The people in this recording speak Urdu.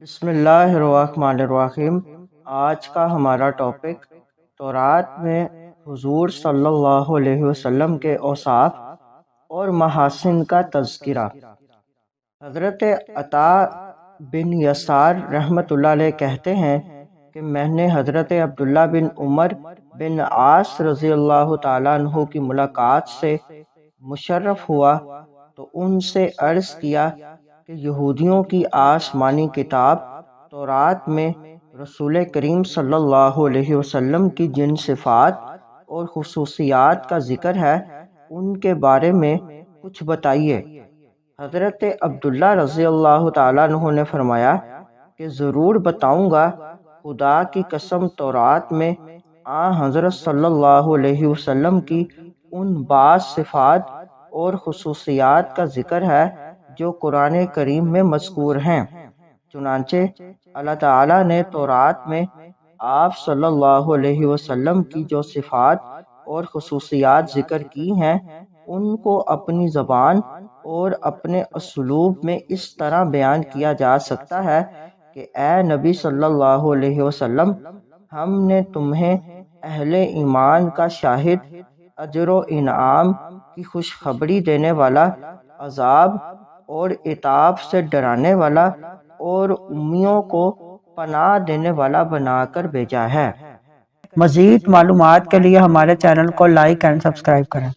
بسم اللہ الرحمن الرحیم۔ آج کا ہمارا ٹاپک تورات میں حضور صلی اللہ علیہ وسلم کے اوصاف اور محاسن کا تذکرہ۔ حضرت عطا بن یسار رحمۃ اللہ علیہ کہتے ہیں کہ میں نے حضرت عبداللہ بن عمر بن عاص رضی اللہ تعالیٰ عنہ کی ملاقات سے مشرف ہوا تو ان سے عرض کیا کہ یہودیوں کی آسمانی کتاب تورات میں رسول کریم صلی اللہ علیہ وسلم کی جن صفات اور خصوصیات کا ذکر ہے ان کے بارے میں کچھ بتائیے۔ حضرت عبداللہ رضی اللہ تعالیٰ عنہ نے فرمایا کہ ضرور بتاؤں گا، خدا کی قسم تورات میں حضرت صلی اللہ علیہ وسلم کی ان بعض صفات اور خصوصیات کا ذکر ہے جو قرآن کریم میں مذکور ہیں۔ چنانچہ اللہ تعالیٰ نے تورات میں آپ صلی اللہ علیہ وسلم کی جو صفات اور خصوصیات ذکر کی ہیں ان کو اپنی زبان اور اپنے اسلوب میں اس طرح بیان کیا جا سکتا ہے کہ اے نبی صلی اللہ علیہ وسلم، ہم نے تمہیں اہل ایمان کا شاہد، اجر و انعام کی خوشخبری دینے والا، عذاب اور عتاب سے ڈرانے والا اور امیوں کو پناہ دینے والا بنا کر بھیجا ہے۔ مزید معلومات کے لیے ہمارے چینل کو لائک اینڈ سبسکرائب کریں۔